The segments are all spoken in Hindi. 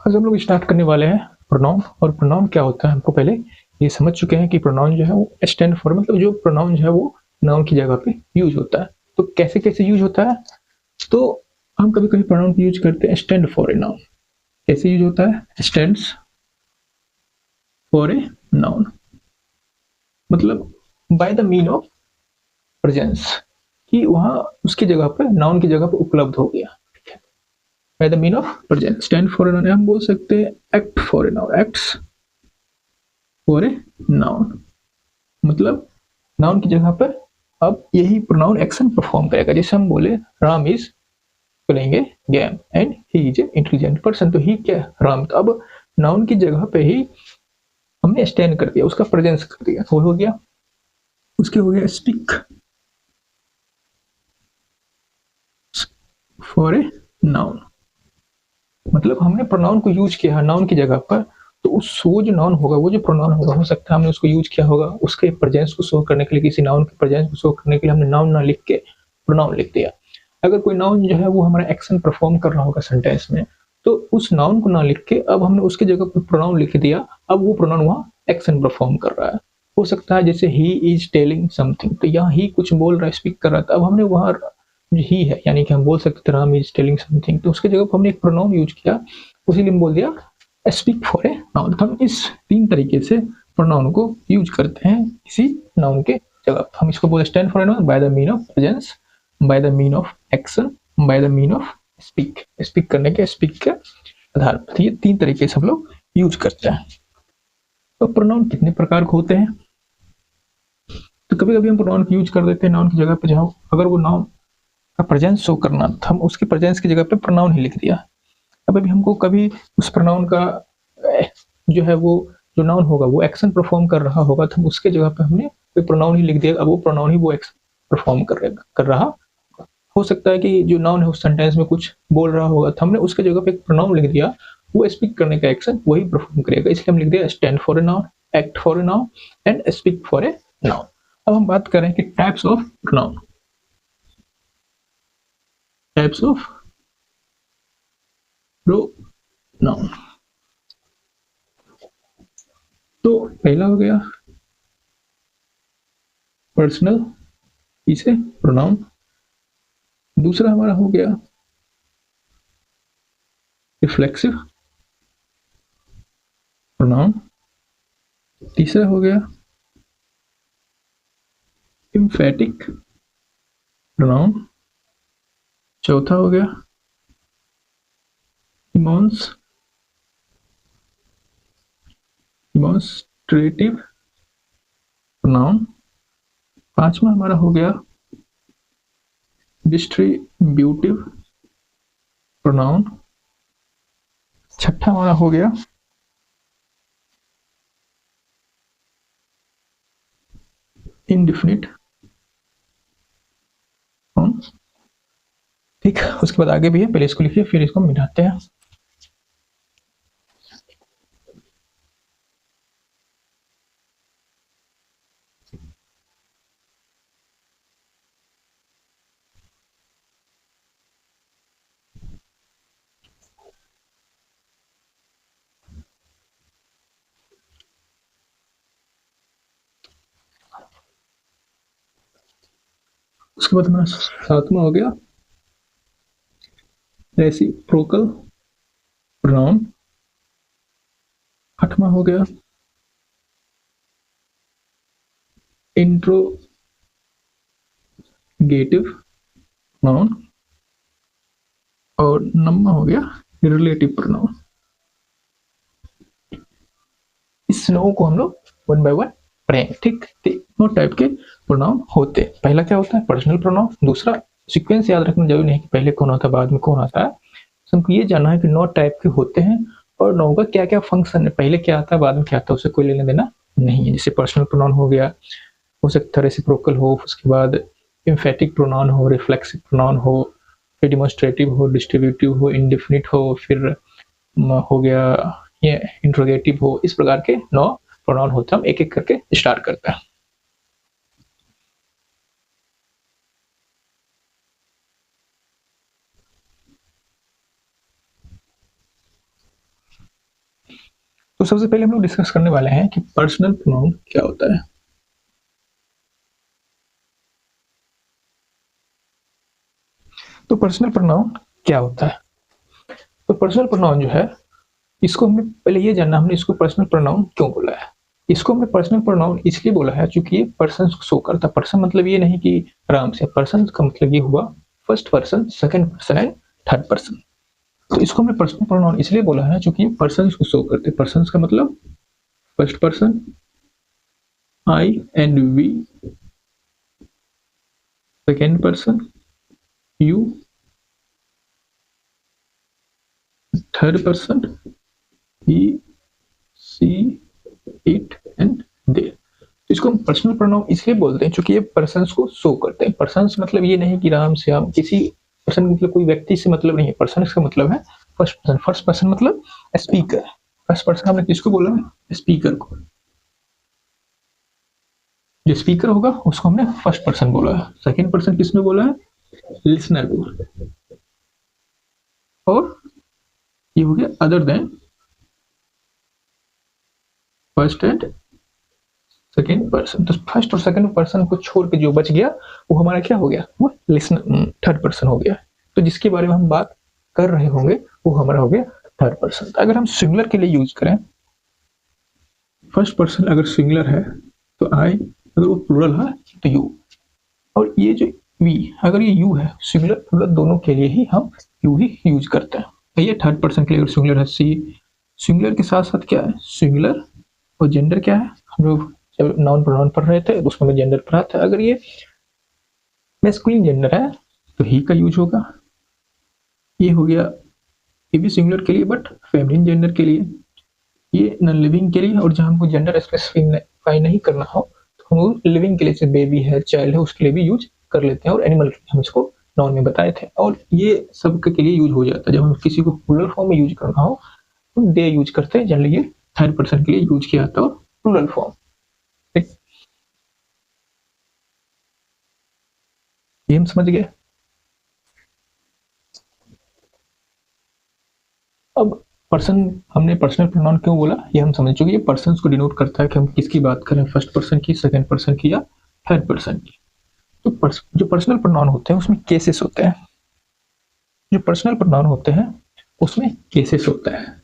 आज हम लोग स्टार्ट करने वाले हैं प्रोनाउन। और प्रोनाउन क्या होता है हमको पहले ये समझ चुके हैं कि प्रोनाउन जो है वो स्टैंड फॉर, मतलब जो प्रोनाउन जो है वो नाउन की जगह पे यूज होता है। तो कैसे कैसे यूज होता है, तो हम कभी कभी प्रोनाउन को यूज करते हैं स्टैंड फॉर ए नाउन। कैसे यूज होता है? स्टैंड्स फॉर ए नाउन, मतलब by the mean of presence, कि वहां उसकी जगह पर नाउन की जगह पर उपलब्ध हो गया। By the mean of presence, stand for a noun. हम बोल सकते हैं act for a noun, acts for a noun, मतलब नाउन की जगह पर अब यही प्रोनाउन एक्शन परफॉर्म करेगा। जैसे हम बोले Ram is playing a game and he is a intelligent person, तो ही क्या राम, तो अब नाउन की जगह पे ही हमने स्टैंड कर दिया, उसका प्रेजेंस कर दिया, वो हो गया। उसके हो गया स्पीक फॉर ए नाउन, मतलब हमने प्रोनाउन को यूज किया है नाउन की जगह पर, तो उस वो जो नाउन होगा, वो जो प्रोनाउन होगा, हो सकता है हमने उसको यूज किया होगा उसके प्रेजेंस को शो करने के लिए, किसी नाउन के प्रेजेंस को शो करने के लिए हमने नाउन ना लिख के प्रोनाउन लिख दिया। अगर कोई नाउन जो है वो हमारा एक्शन परफॉर्म कर रहा होगा सेंटेंस में, तो उस नाउन को ना लिख के अब हमने उसकी जगह पर प्रोनाउन लिख दिया, अब वो प्रोनाउन वहां एक्शन परफॉर्म कर रहा है। हो सकता है जैसे ही इज टेलिंग समथिंग, तो यहाँ ही कुछ बोल रहा है, स्पीक कर रहा था, अब हमने वहां ही है, यानी कि हम बोल सकते थे राम इज टेलिंग समथिंग, तो उसके जगह पर हमने एक प्रोनाउन यूज किया, उसी हम बोल दिया स्पीक फॉर ए नाउन। तो हम इस तीन तरीके से प्रोनाउन को यूज करते हैं किसी नाउन के जगह। हम इसको बोलते stand for a noun by the mean of presence, by the mean of action, by the mean of speak, speak करने के, स्पीक के आधार पर। ये तीन तरीके से हम लोग यूज करते हैं। तो प्रोनाउन कितने प्रकार के होते हैं? तो कभी कभी हम प्रोनाउन यूज कर देते हैं नाउन की जगह पे, जहां अगर वो नाउन का प्रेजेंस शो करना था, हम उसके प्रेजेंस की जगह पे प्रोनाउन ही लिख दिया। अब अभी हमको कभी उस प्रोनाउन का जो है वो जो नाउन होगा वो एक्शन परफॉर्म कर रहा होगा, तो हम उसके जगह पे हमने कोई प्रोनाउन ही लिख दिया, अब वो प्रोनाउन ही वो एक्शन परफॉर्म कर रहा। हो सकता है कि जो नाउन है उस सेंटेंस में कुछ बोल रहा होगा, तो हमने उसके जगह पे एक प्रोनाउन लिख दिया, वो स्पीक करने का एक्शन वही परफॉर्म करेगा, इसलिए हम लिख दिया stand for a noun, act for a noun and speak for a noun. अब हम बात करें कि types of pronoun, types of pronoun. तो पहला हो गया पर्सनल, इसे प्रोनाउन। दूसरा हमारा हो गया रिफ्लेक्सिव प्रोनाउन। तीसरा हो गया एम्फेटिक प्रोनाउन। चौथा हो गया डिमॉन्स्ट्रेटिव प्रोनाउन। पांचवा हमारा हो गया डिस्ट्रीब्यूटिव प्रोनाउन। छठा हमारा हो गया इंडिफिनिट प्रोनाउन। ठीक, उसके बाद आगे भी है, पहले इसको लिखिए फिर इसको मिटाते हैं। उसके बाद हमारा सातवां हो गया रेसिप्रोकल प्रोनाउन। आठवां हो गया इंट्रोगेटिव प्रोनाउन। और नौवां हो गया रिलेटिव प्रोनाउन। इस नौ को हम लोग वन बाय वन पढ़ेंगे। ठीक, तीनों टाइप के प्रोनाउन होते हैं। पहला क्या होता है? Personal pronoun. दूसरा, सीक्वेंस याद रखना जरूरी नहीं कि पहले कौन आता है बाद में कौन आता है, हमको ये जानना है कि 9 टाइप के होते हैं और 9 का क्या क्या फंक्शन है, पहले क्या आता है बाद में क्या आता है, उससे कोई लेना देना नहीं है। जैसे पर्सनल प्रोनाउन हो गया, हो सकता है रेसिप्रोकल हो, उसके बाद एम्फेटिक प्रोनाउन हो, रिफ्लेक्सिव प्रोनाउन हो, फिर डिमॉन्स्ट्रेटिव हो, डिस्ट्रीब्यूटिव हो, इंडेफिनिट हो, फिर हो गया ये इंट्रोगेटिव हो। इस प्रकार के 9 प्रोनाउन होते हैं। हम एक एक करके स्टार्ट करते हैं। तो सबसे पहले हम लोग डिस्कस करने वाले हैं कि पर्सनल प्रोनाउन क्या होता है। तो पर्सनल प्रोनाउन क्या होता है? तो पर्सनल प्रोनाउन जो है, इसको हमने पहले ये जानना, हमने इसको पर्सनल प्रोनाउन क्यों बोला है। इसको हमने पर्सनल प्रोनाउन इसलिए बोला है क्योंकि ये पर्सन को शो करता है। पर्सन मतलब ये नहीं कि राम से, पर्सन का मतलब ये हुआ first person, second person and third person. तो इसको हमने पर्सनल प्रोनाउन इसलिए बोला है क्योंकि पर्सन को शो करते हैं। पर्सन का मतलब first person I and we, second person you, third person he, she, it and they. इसको हम पर्सनल प्रोनाउन इसलिए बोलते हैं क्योंकि ये पर्सन्स को शो करते हैं। पर्सन्स मतलब ये नहीं कि राम श्याम, किसी पर्सन मतलब कोई व्यक्ति से मतलब नहीं है। पर्सन का मतलब है फर्स्ट पर्सन। फर्स्ट पर्सन मतलब स्पीकर। फर्स्ट पर्सन हमने किसको बोला है? स्पीकर को। जो स्पीकर होगा उसको हमने फर्स्ट पर्सन बोला है। सेकेंड पर्सन किसने बोला है? लिसनर को। और ये हो गया other than first and second person. तो फर्स्ट और सेकेंड पर्सन को छोड़ के जो बच गया वो हमारा क्या हो गया? वो लिसनर, थर्ड पर्सन हो गया। तो जिसके बारे में हम बात कर रहे होंगे वो हमारा हो गया थर्ड पर्सन। अगर हम सिंगुलर के लिए यूज करें, फर्स्ट पर्सन अगर सिंगुलर है तो आई, अगर वो प्लूरल है तो यू। और ये जो वी, अगर ये यू है, सिंगुलर प्लूरल दोनों के लिए ही हम यू ही यूज करते हैं। ये थर्ड पर्सन के लिए अगर सिंगुलर है सी। सिंगुलर के साथ साथ क्या है? सिंगुलर और जेंडर क्या है? हम लोग जब नाउन प्रोनाउन पढ़ रहे थे उसमें मैं जेंडर पढ़ा था। अगर ये मैस्कुलिन जेंडर है तो ही का यूज होगा। ये हो गया, ये भी सिंगुलर के लिए बट फेमिनिन जेंडर के लिए। ये नॉन लिविंग के लिए, और जहां हमको जेंडर स्पेसिफाई नहीं करना हो तो हम लिविंग के लिए, जैसे बेबी है, चाइल्ड है, उसके लिए भी यूज कर लेते हैं। और एनिमल के लिए हम इसको नाउन में बताए थे। और ये सब के लिए यूज हो जाता है। जब हम किसी को प्लूरल फॉर्म में यूज करना हो तो दे यूज करते हैं। जनरली ये थर्ड पर्सन के लिए यूज किया जाता है प्लूरल फॉर्म। ठीक, ये हम समझ गए। अब पर्सन, हमने पर्सनल प्रोनाउन क्यों बोला ये हम समझ चुके। ये पर्सन्स को डिनोट करता है कि हम किसकी बात करें, फर्स्ट पर्सन की, सेकंड पर्सन की या थर्ड पर्सन की। तो जो पर्सनल प्रोनाउन होते हैं उसमें केसेस होते हैं। जो पर्सनल प्रोनाउन होते हैं उसमें केसेस होता है।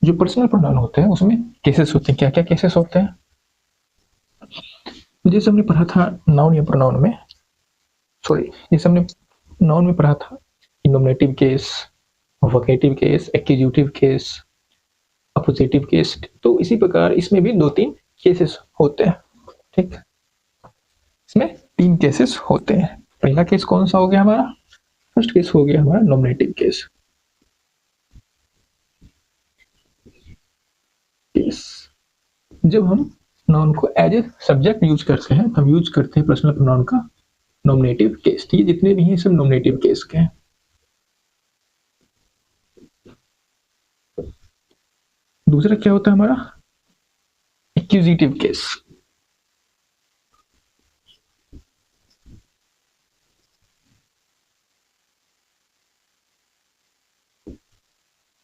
जो पर्सनल प्रोनाउन होते हैं उसमें केसेस होते हैं। क्या क्या केसेस होते हैं? जैसे हमने पढ़ा था नाउन या प्रोनाउन में, सॉरी, जैसे हमने नाउन में पढ़ा था nominative case, vocative case, accusative case, appositive case. तो इसी प्रकार इसमें भी 2-3 केसेस होते हैं। ठीक, इसमें 3 केसेस होते हैं। पहला केस कौन सा हो गया हमारा? फर्स्ट केस हो गया हमारा नॉमिनेटिव केस। जब हम नाउन को एज ए सब्जेक्ट यूज करते हैं, हम यूज करते हैं पर्सनल प्रोनाउन का नॉमिनेटिव केस। ये जितने भी हैं सब नॉमिनेटिव केस के हैं। दूसरा क्या होता है हमारा? एक्यूजिटिव केस।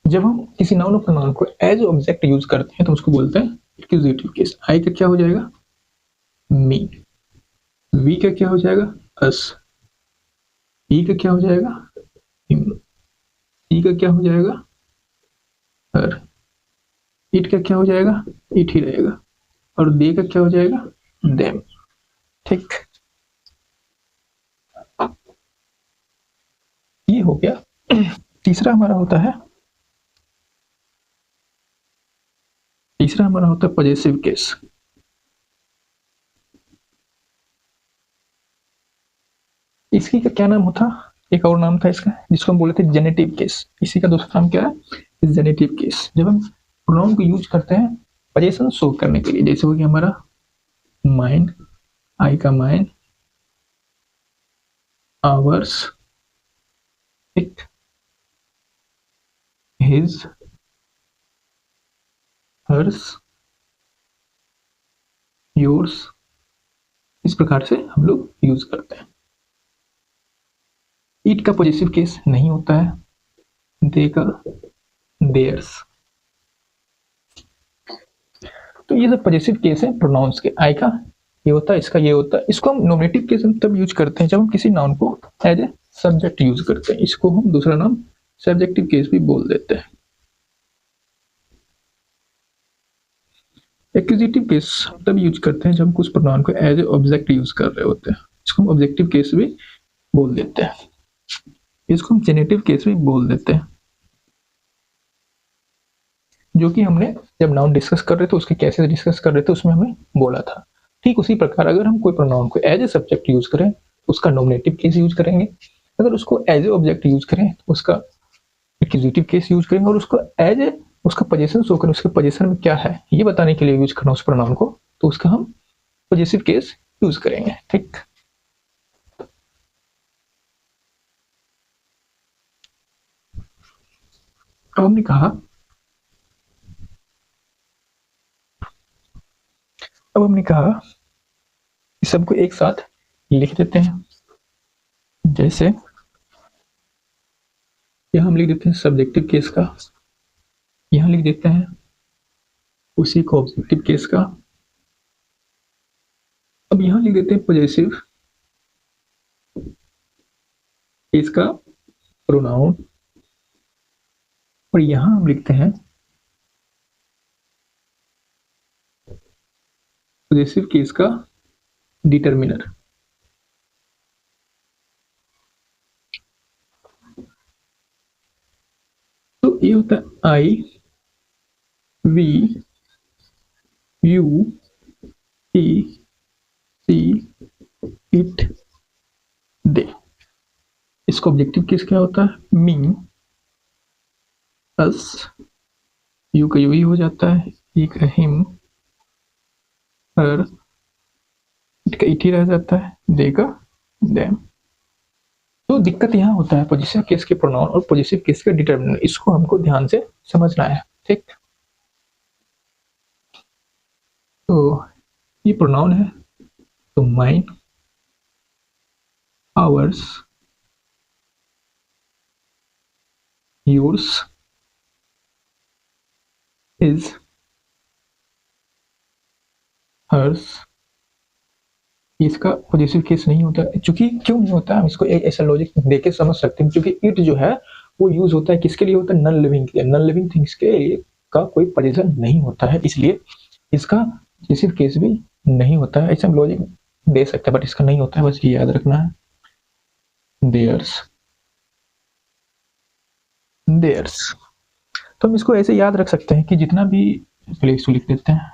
जब हम किसी नाउन और प्रोनाउन को एज ऑब्जेक्ट यूज करते हैं तो उसको बोलते हैं एक्यूजिटिव केस। आई का क्या हो जाएगा? मी। वी का क्या हो जाएगा? अस। ई का क्या हो जाएगा? हिम। सी का क्या हो जाएगा? हर। इट का क्या हो जाएगा? इट ही रहेगा। और दे का क्या हो जाएगा? देम। ठीक, ये हो गया। तीसरा हमारा होता है, तीसरा हमारा होता है पॉजेसिव केस। इसकी का क्या नाम होता? एक और नाम था इसका जिसको हम बोले थे जेनेटिव केस। इसी का दूसरा नाम क्या है? Generative case. जब हम प्रोनाउन को यूज करते हैं पोजीशन शो करने के लिए, जैसे हो गया हमारा माइंड, आई का mine, ours, it, his, hers, yours. इस प्रकार से हम लोग यूज करते हैं। इट का पॉजिटिव केस नहीं होता है, दे का देयर्स। तो ये सब पॉजिटिव केस है प्रोनाउंस के। आई का ये होता है, इसका ये होता है। इसको हम नॉमिनेटिव केस हम तब यूज करते हैं जब हम किसी नाउन को एज ए सब्जेक्ट यूज करते हैं। इसको हम दूसरा नाम सब्जेक्टिव केस भी बोल देते हैं। एक्विजिटिव केस हम तब यूज करते हैं जब हम कुछ प्रोनाउन को एज ए ऑब्जेक्ट यूज कर रहे होते हैं। इसको हम ऑब्जेक्टिव केस भी बोल देते हैं। इसको हम जेनेटिव केस भी बोल देते हैं, जो कि हमने जब नाउन डिस्कस कर रहे थे उसके कैसे डिस्कस कर रहे थे उसमें हमें बोला था। ठीक उसी प्रकार अगर हम कोई प्रोनाउन को एज ए सब्जेक्ट यूज करें तो उसका नॉमिनेटिव केस यूज करेंगे, अगर उसको एज ए ऑब्जेक्ट यूज करें तो उसका एक्विजिटिव केस यूज करेंगे, और उसको एज ए उसका पोजीशन शो करें, उसके पोजीशन में क्या है ये बताने के लिए यूज करना उस प्रोनाउन को, तो उसका हम पॉजिटिव केस यूज करेंगे। ठीक, अब हमने कहा, इस सबको एक साथ लिख देते हैं। जैसे यहां हम लिख देते हैं सब्जेक्टिव केस का, यहां लिख देते हैं उसी को ऑब्जेक्टिव केस का। अब यहां लिख देते हैं पॉजिटिव केस का प्रोनाउन, और यहां हम लिखते हैं पॉजिटिव केस का डिटरमिनर। तो ये होता है आई वी यू टी सी इट दे। इसका ऑब्जेक्टिव केस क्या होता है? मी अस, यू का यू ही हो जाता है, ही का हिम, हर, इट का इट ही रह जाता है, दे का देम। तो दिक्कत यहाँ होता है पॉजिटिव केस के प्रोनाउन और पॉजिटिव केस के डिटरमिनर, इसको हमको ध्यान से समझना है। ठीक, तो ये प्रोनाउन है, तो mine, ours, yours, his, hers. इसका पॉजिटिव केस नहीं होता, क्योंकि क्यों नहीं होता हम इसको एक ऐसा लॉजिक देके समझ सकते हैं, क्योंकि इट जो है वो यूज होता है किसके लिए होता है? नॉन लिविंग के लिए। नॉन लिविंग थिंग्स के का कोई पोजीशन नहीं होता है, इसलिए इसका पॉजिटिव केस भी नहीं होता है। ऐसे हम लॉजिक दे सकते हैं बट इसका नहीं होता है, बस ये याद रखना है। Theirs, theirs. तो हम इसको ऐसे याद रख सकते हैं कि जितना भी, पहले इसको लिख देते हैं,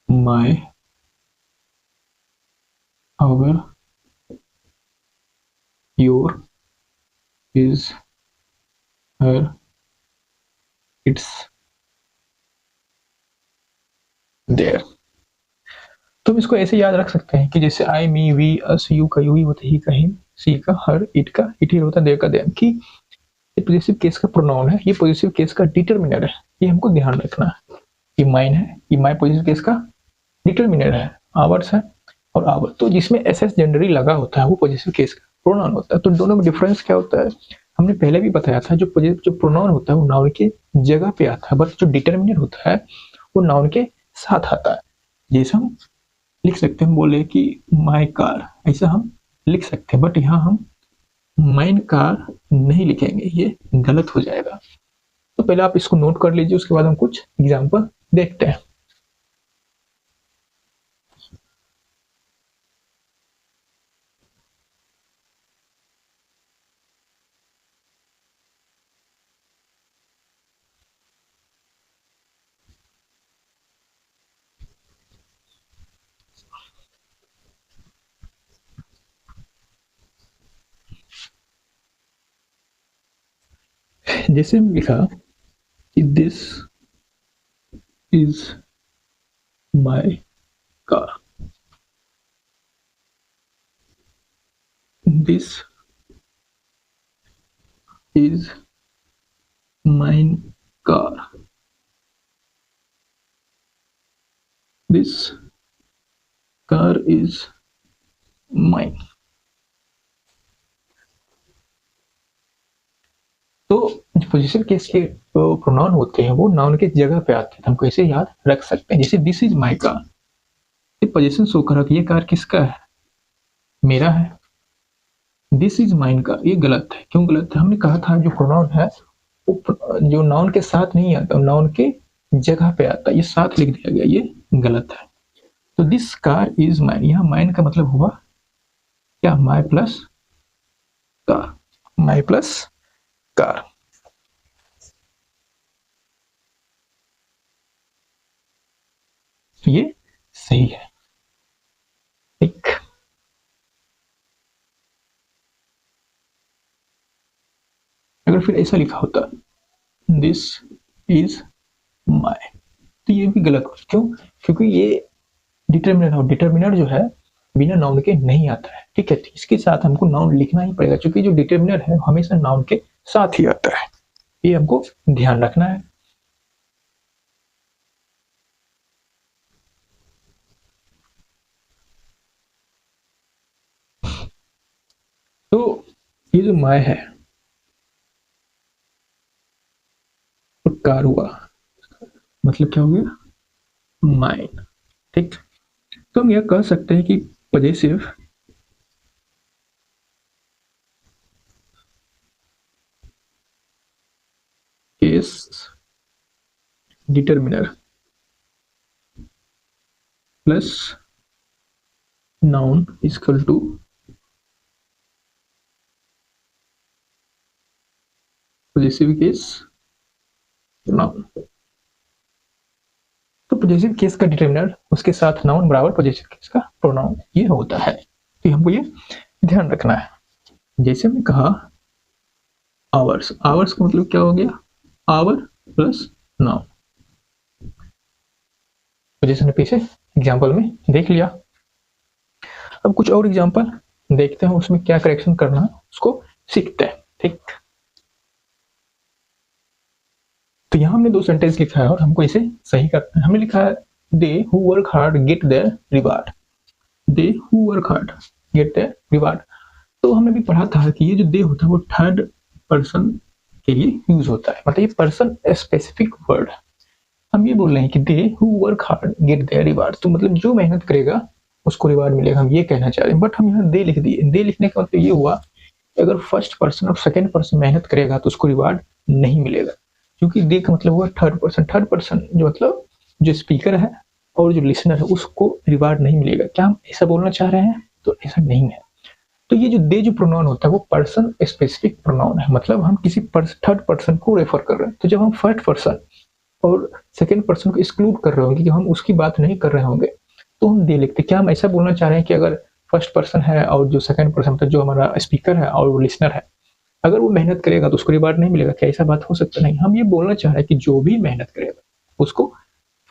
my, our, your, his, her, its, their. तो हम इसको ऐसे याद रख सकते हैं कि जैसे आई मी वी अस, यू का यू ही होता है, ही का हिम, सी का हर, इट का इट ही होता है, देयर का देम। कि ये पॉजिटिव केस का प्रोनाउन है, ये पॉजिटिव केस का डिटरमिनर है, ये हमको ध्यान रखना है। ये माइन है, ये माई पॉजिटिव केस का डिटरमिनर है, आवर्स है और आवर। तो जिसमें एस एस जनरली लगा होता है वो पॉजिटिव केस का प्रोनाउन होता है। तो दोनों में डिफरेंस क्या होता है हमने पहले भी बताया था, जो प्रोनाउन होता है वो नाउन के जगह पे आता है, बट जो डिटरमिनर होता है वो नाउन के साथ आता है। जैसे हम लिख सकते हैं, बोले कि माई कार, ऐसा हम लिख सकते हैं, बट यहाँ हम माइन कार नहीं लिखेंगे, ये गलत हो जाएगा। तो पहले आप इसको नोट कर लीजिए, उसके बाद हम कुछ एग्जाम्पल देखते हैं। जैसे हम लिखा कि this is my car, this is mine car, this car is mine. तो पोजेसिव केस के जो प्रोनाउन होते हैं वो नाउन के जगह पे आते हैं, हमको इसे याद रख सकते हैं। जैसे दिस इज माई कार, ये पोजेशन शो कर रहा है, ये कार किसका है, मेरा है। दिस इज माइन का, ये गलत है। क्यों गलत है, हमने कहा था जो प्रोनाउन है वो जो नाउन के साथ नहीं आता, नाउन के जगह पे आता है, ये साथ लिख दिया गया, ये गलत है। तो दिस कार इज माइन, यहाँ माइन का मतलब हुआ क्या, माई प्लस कार, माई प्लस कार। तो ये सही है, ठीक। अगर फिर ऐसा लिखा होता दिस इज माई, तो ये भी गलत हो। क्यों, क्योंकि ये डिटर्मिनर हो, डिटर्मिनर जो है बिना नाउन के नहीं आता है, ठीक है। तो इसके साथ हमको नाउन लिखना ही पड़ेगा, क्योंकि जो डिटर्मिनर है हमेशा नाउन के साथ ही आता है, ये हमको ध्यान रखना है। तो ये जो माय है तो कार हुआ, मतलब क्या हो गया, माइन, ठीक। तो हम यह कह सकते हैं कि possessive case determiner plus noun equal to possessive case noun. तो पॉजेसिव केस का डिटर्मिनर उसके साथ नाउन बराबर पॉजेसिव केस का प्रोनाउन, ये होता है। तो हमको ये ध्यान रखना है। जैसे हमने कहा आवर्स, आवर्स का मतलब क्या हो गया, आवर प्लस नाउन। तो जैसे हमने पीछे एग्जाम्पल में देख लिया, अब कुछ और एग्जाम्पल देखते हैं, उसमें क्या करेक्शन करना है उसको सीखते हैं, ठीक। तो यहाँ हमने दो सेंटेंस लिखा है और हमको इसे सही करना है। हमने लिखा है they who work hard get their reward, they who work hard get their reward. तो हमने भी पढ़ा था कि ये जो दे होता है वो थर्ड पर्सन के लिए यूज होता है, मतलब ये पर्सन स्पेसिफिक वर्ड। हम ये बोल रहे हैं कि they who work hard get their reward, तो मतलब जो मेहनत करेगा उसको रिवार्ड मिलेगा, हम ये कहना चाह रहे हैं। बट हम यहाँ दे लिख दिए, दे लिखने का मतलब ये हुआ अगर फर्स्ट पर्सन और सेकेंड पर्सन मेहनत करेगा तो उसको रिवार्ड नहीं मिलेगा, क्योंकि दे का मतलब हुआ थर्ड पर्सन। थर्ड पर्सन जो मतलब जो स्पीकर है और जो लिसनर है उसको रिवार्ड नहीं मिलेगा। क्या हम ऐसा बोलना चाह रहे हैं, तो ऐसा नहीं है। तो ये जो दे जो प्रोनाउन होता है वो पर्सन स्पेसिफिक प्रोनाउन है, मतलब हम किसी थर्ड पर्सन को रेफर कर रहे हैं। तो जब हम फर्स्ट पर्सन और सेकेंड पर्सन को एक्सक्लूड कर रहे होंगे कि हम उसकी बात नहीं कर रहे होंगे तो हम दे लिखते। क्या हम ऐसा बोलना चाह रहे हैं कि अगर फर्स्ट पर्सन है और जो सेकंड पर्सन मतलब जो हमारा स्पीकर है और वो लिसनर है, अगर वो मेहनत करेगा तो उसको रिवार्ड नहीं मिलेगा, क्या ऐसा बात हो सकता? नहीं। हम ये बोलना चाह रहे हैं कि जो भी मेहनत करेगा उसको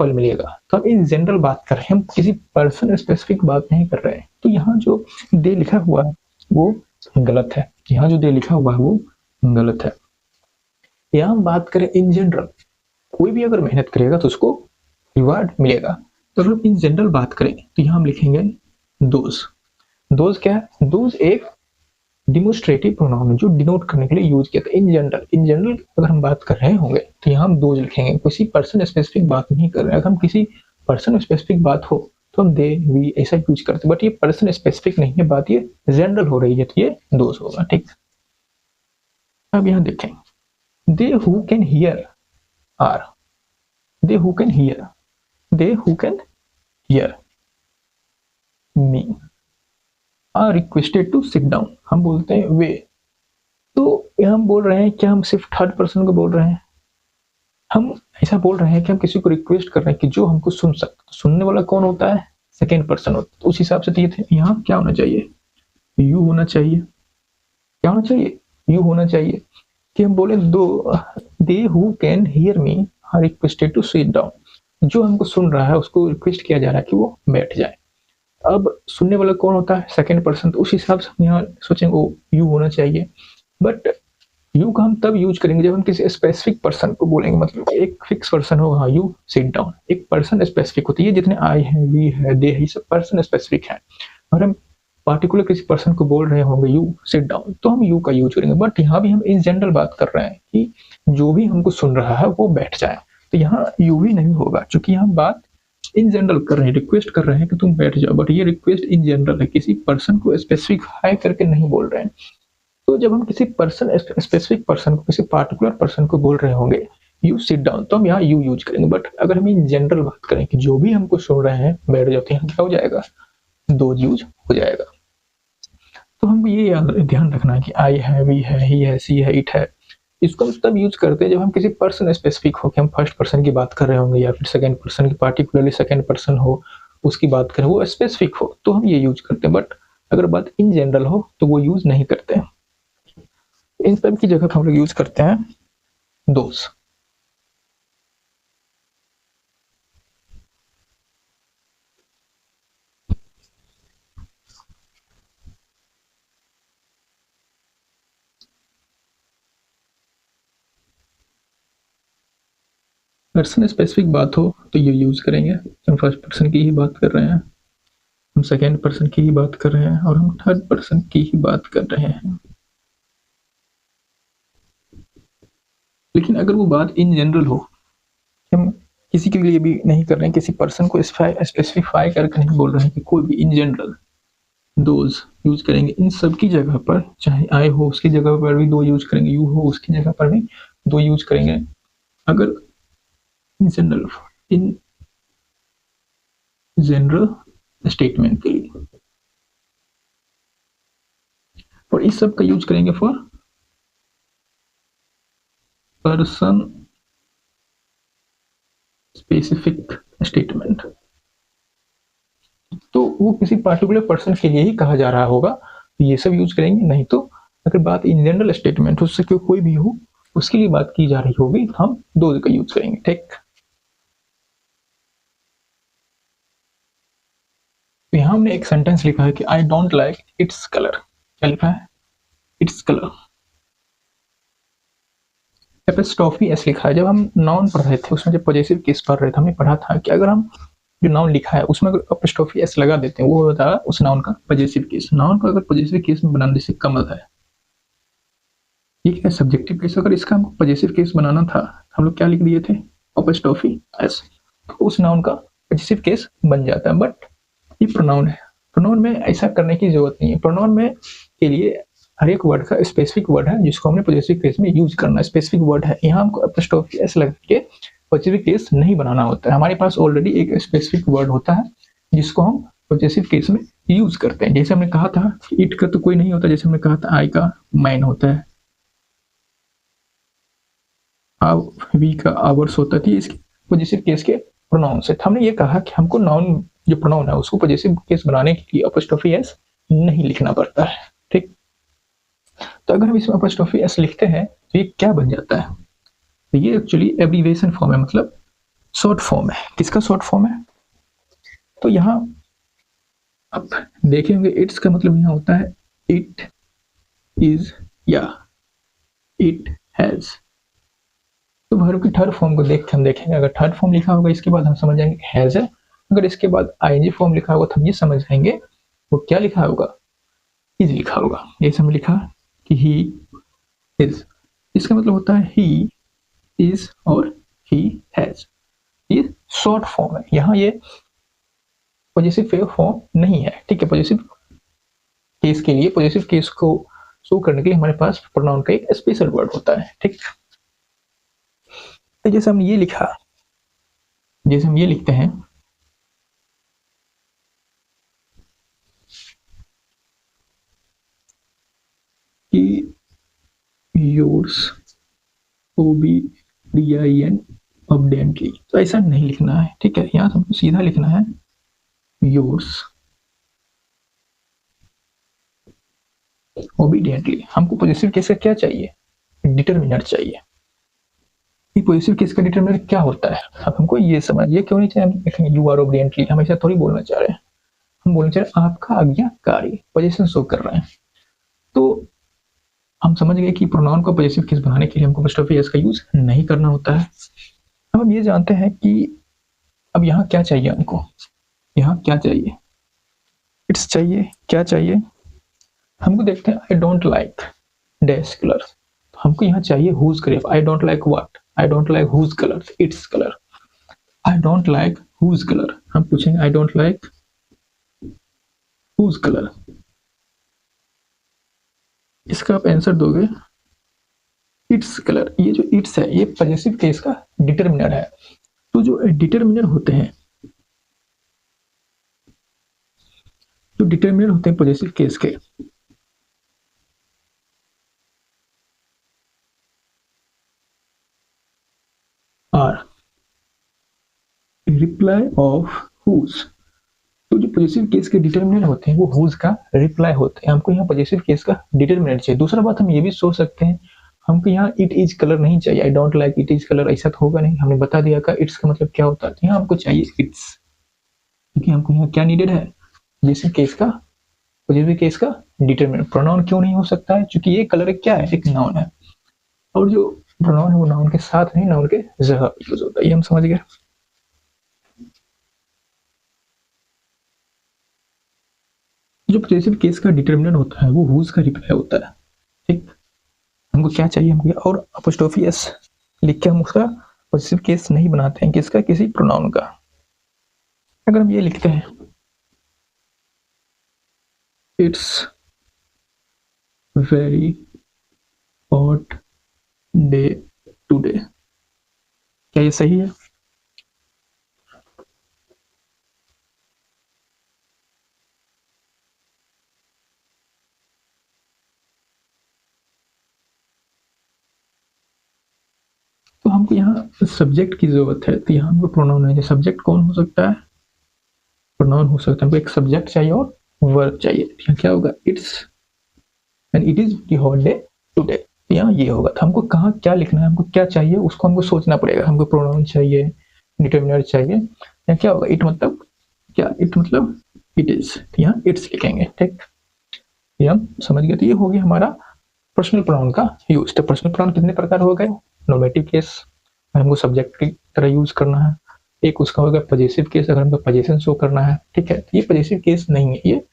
फल मिलेगा। तो हम इन जनरल बात कर रहे हैं, हम किसी पर्सन स्पेसिफिक बात नहीं कर रहे हैं। तो यहाँ जो दे लिखा हुआ है वो गलत है, यहाँ जो दे लिखा हुआ है वो गलत है। यहाँ हम बात करें इन जनरल, कोई भी अगर मेहनत करेगा तो उसको रिवार्ड मिलेगा। तो अगर इन जनरल बात करें तो यहाँ हम लिखेंगे दोज। दोज क्या है, दोज एक डिमोस्ट्रेटिव प्रोनाउन है जो डिनोट करने के लिए यूज किया था। इन जनरल, इन जनरल अगर हम बात कर रहे होंगे तो यहाँ हम दोज लिखेंगे, किसी पर्सन स्पेसिफिक बात नहीं कर रहे हैं। अगर हम किसी पर्सन स्पेसिफिक बात हो तो हम दे वी ऐसा यूज करते, बट ये पर्सन स्पेसिफिक नहीं है बात, ये जनरल हो रही है, तो ये दोज होगा, ठीक। अब यहाँ देखें they who can hear are, they who can hear, they who can hear me are requested to sit down, हम बोलते हैं वे। तो हम बोल रहे हैं क्या हम सिर्फ थर्ड पर्सन को बोल रहे हैं, हम ऐसा बोल रहे हैं कि हम किसी को रिक्वेस्ट कर रहे हैं कि जो हमको सुन सकता। तो सुनने वाला कौन होता है, सेकेंड पर्सन होता है। तो उस हिसाब से ये यहाँ क्या होना चाहिए, यू होना चाहिए। क्या होना चाहिए, यू होना चाहिए। कि हम बोले दो they who can hear me are requested to sit down, जो हमको सुन रहा है उसको रिक्वेस्ट किया जा रहा है कि वो बैठ जाए। अब सुनने वाला कौन होता है, सेकेंड पर्सन। तो उस हिसाब से हम यहाँ सोचेंगे वो यू होना चाहिए। बट यू का हम तब यूज करेंगे जब हम किसी स्पेसिफिक पर्सन को बोलेंगे, मतलब एक फिक्स पर्सन होगा, हाँ यू सिट डाउन, एक पर्सन स्पेसिफिक होती है। जितने आई है, वी है, दे है, सब पर्सन स्पेसिफिक है। और हम पार्टिकुलर किसी पर्सन को बोल रहे होंगे यू सिट डाउन, तो हम यू का यूज करेंगे। बट यहाँ भी हम इन जनरल बात कर रहे हैं कि जो भी हमको सुन रहा है वो बैठ जाए, तो यहाँ यू भी नहीं होगा, क्योंकि हम बात इन जनरल कर रहे हैं, रिक्वेस्ट कर रहे हैं कि तुम बैठ जाओ। बट ये रिक्वेस्ट इन जनरल है, किसी पर्सन को स्पेसिफाई करके नहीं बोल रहे हैं। तो जब हम किसी पर्सन स्पेसिफिक पर्सन को, किसी पार्टिकुलर पर्सन को बोल रहे होंगे यू सिट डाउन, तो हम यहाँ यू यूज करेंगे। बट अगर हम इन जनरल बात करें कि जो भी हमको सुन रहे हैं बैठ जाओ, तो यहाँ क्या हो जाएगा, दो यूज हो जाएगा। तो हमको ये ध्यान रखना है कि आई है, वी है, ही है, सी है, इट है, इसको हम तब यूज करते हैं जब हम किसी पर्सन स्पेसिफिक हो, कि हम फर्स्ट पर्सन की बात कर रहे होंगे या फिर सेकंड पर्सन की, पार्टिकुलरली सेकंड पर्सन हो उसकी बात करें, वो स्पेसिफिक हो, तो हम ये यूज करते हैं। बट अगर बात इन जनरल हो तो वो यूज नहीं करते हैं। इन सब की जगह हम लोग यूज करते हैं दोस। पर्सन स्पेसिफिक बात हो तो ये यूज करेंगे, हम फर्स्ट पर्सन की ही बात कर रहे हैं, हम सेकेंड पर्सन की ही बात कर रहे हैं, और हम थर्ड पर्सन की ही बात कर रहे हैं। लेकिन अगर वो बात इन जनरल हो, हम किसी के लिए भी नहीं कर रहे हैं, किसी पर्सन को स्पेसिफाई करके नहीं बोल रहे हैं कि कोई भी, इन जनरल दोज यूज करेंगे। इन सब की जगह पर, चाहे आई हो उसकी जगह पर भी दो यूज करेंगे, यू हो उसकी जगह पर भी दो यूज करेंगे। अगर इन जनरल स्टेटमेंट के लिए, और इस सब का यूज करेंगे फॉर पर्सन स्पेसिफिक स्टेटमेंट, तो वो किसी पार्टिकुलर पर्सन के लिए ही कहा जा रहा होगा, तो ये सब यूज करेंगे। नहीं तो अगर बात इन जनरल स्टेटमेंट उससे कोई भी हो उसके लिए बात की जा रही होगी, हम दो का यूज करेंगे। ठीक, तो यहां हमने एक सेंटेंस लिखा है कि आई डोंट लाइक इट्स कलर। क्या लिखा है, इट्स कलर। एपिस्ट्रोफी एस लिखा है। जब हम नाउन पढ़ रहे थे उसमें, जब पॉजिटिव केस पढ़ रहे थे, हमने पढ़ा था कि अगर हम जो नाउन लिखा है उसमें अगर एपिस्ट्रोफी एस लगा देते हैं, वो होता है उस नाउन का पॉजिटिव केस। नाउन को अगर पॉजिटिव केस में बनाने से कम है, ठीक है, सब्जेक्टिव केस। अगर इसका हमको पॉजिटिव केस बनाना था, हम लोग क्या लिख दिए थे, एपिस्ट्रोफी एस, तो उस नाउन का पॉजिटिव केस बन जाता है। बट ये प्रोनाउन है, प्रोनाउन में ऐसा करने की जरूरत नहीं है। प्रोनाउन में के लिए हर एक वर्ड का स्पेसिफिक वर्ड है जिसको हमने पॉजिटिव केस में यूज करना है, स्पेसिफिक वर्ड है। यहाँ हमको एपिस्ट्रोफी एस लगा के पॉजिटिव केस नहीं बनाना होता है। हमारे पास ऑलरेडी एक स्पेसिफिक वर्ड होता है जिसको हम पॉजिटिव केस में यूज करते हैं। जैसे हमने कहा था इट का तो कोई नहीं होता, जैसे हमने कहा था आई का मैन होता है, वी का आवर्स होता है, इसके पॉजिटिव केस के प्रोनाउन से। हमने ये कहा कि हमको नाउन जो प्रोनाउन है उसको पॉजिटिव केस बनाने के लिए एपिस्ट्रोफी एस नहीं लिखना पड़ता है। ठीक, तो अगर हम इसमें एपिस्ट्रोफी एस लिखते हैं तो ये क्या बन जाता है, तो ये एक्चुअली एब्रीविएशन फॉर्म है, मतलब शॉर्ट फॉर्म है। किसका शॉर्ट फॉर्म है, तो यहाँ आप देखे होंगे इट्स का मतलब यहाँ होता है इट इज या इट हैज। तो वर्ब की थर्ड फॉर्म को देख के हम देखेंगे, अगर थर्ड फॉर्म लिखा होगा इसके बाद हम समझ जाएंगे हैज है, अगर इसके बाद आईएनजी फॉर्म लिखा होगा तो हम ये समझ जाएंगे वो क्या लिखा होगा, इज लिखा होगा। जैसे हमने लिखा कि ही इज, इसका मतलब होता है ही इज और ही हैज। ये शॉर्ट फॉर्म है, यहाँ ये पॉजिटिव फॉर्म नहीं है। ठीक है, पॉजिटिव केस के लिए, पॉजिटिव केस को शो करने के लिए हमारे पास प्रोनाउन का एक स्पेशल वर्ड होता है। ठीक, तो जैसे हमने ये लिखा, जैसे हम ये लिखते हैं कि योर्स OBDIN obediently, तो ऐसा नहीं लिखना है। ठीक है, यहाँ हमको सीधा लिखना है योर्स ओबीडियंटली। हमको पॉजिटिव केस का क्या चाहिए, डिटरमिनर चाहिए। पॉजिटिव केस का डिटरमिनर क्या होता है, अब हमको ये समझ, ये क्यों नहीं चाहिए, हम लिखेंगे यू आर ओबीडियंटली, हम ऐसा थोड़ी बोलना चाह रहे हैं, हम बोलना चाह रहे हैं आपका आज्ञाकारी, पोजीशन शो कर रहे हैं। तो हम समझ गए कि प्रोनाउन को पॉजिटिव केस बनाने के लिए हमको एपिस्ट्रोफी एस का यूज नहीं करना होता है। अब हम ये जानते हैं कि अब यहाँ क्या चाहिए हमको, यहाँ क्या चाहिए, इट्स चाहिए, क्या चाहिए हमको, देखते हैं I don't like dash colour, तो हमको यहाँ चाहिए whose colour, I don't like what, I don't like whose colour, its colour, I don't like whose colour, हम पूछेंगे I don't like whose colour, इसका आप आंसर दोगे इट्स कलर। ये जो इट्स है ये पॉजेसिव केस का डिटर्मिनर है, तो जो डिटर्मिनर होते हैं, जो डिटर्मिनर होते हैं पॉजेसिव केस के, आर रिप्लाई ऑफ हुज, तो जो पॉजिटिव केस के डिटर्मिनेंट होते हैं वो हुज का रिप्लाई होते हैं, हमको यहाँ पॉजिटिव केस का डिटर्मिनेंट चाहिए। दूसरा बात हम ये भी सोच सकते हैं, हमको यहाँ इट इज कलर नहीं चाहिए, आई don't like it is colour, ऐसा तो होगा नहीं, हमने बता दिया का इट्स का मतलब क्या होता है, तो यहाँ हमको चाहिए इट्स, क्योंकि हमको यहाँ क्या नीडेड है, पॉजिटिव केस का, पॉजिटिव केस का डिटर्मिनेंट। प्रोनाउन क्यों नहीं हो सकता है, क्योंकि ये कलर क्या है, एक नाउन है, और जो प्रोनाउन है वो नाउन के साथ नहीं, नाउन के जगह यूज होता है, ये हम समझ गए। जो पॉजिटिव केस का डिटर्मिनेंट होता है वो हुज का रिप्लाई होता है, ठीक। हमको क्या चाहिए, हमको और अपोस्ट्रोफी एस लिख के हम उसका पॉजिटिव केस नहीं बनाते हैं, किसका, किसी प्रोनाउन का। अगर हम ये लिखते हैं it's very hot day today, क्या ये सही है? तो हमको यहाँ सब्जेक्ट की जरूरत है, तो यहाँ हमको प्रोनाउन है, सब्जेक्ट कौन हो सकता है, प्रोनाउन हो सकता है, हमको एक सब्जेक्ट चाहिए और वर्ब चाहिए, यहाँ क्या होगा, it's and it is the hot day today, यहाँ ये होगा। तो हमको कहाँ क्या लिखना है, हमको क्या चाहिए उसको हमको सोचना पड़ेगा, हमको प्रोनाउन चाहिए, डिटर्मिनर चाहिए, या क्या होगा, इट मतलब क्या, इट मतलब इट इज, यहाँ इट्स लिखेंगे, ठीक। ये हम समझ गए। तो ये हो गया हमारा पर्सनल प्रोनाउन का यूज। तो पर्सनल प्रोनाउन कितने प्रकार हो गए, नॉमिनेटिव केस हमको सब्जेक्ट की तरह यूज करना है, एक उसका होगा पॉजेसिव केस, अगर हमको पोजीशन शो करना है, ठीक है। ये पॉजेसिव केस नहीं है, ये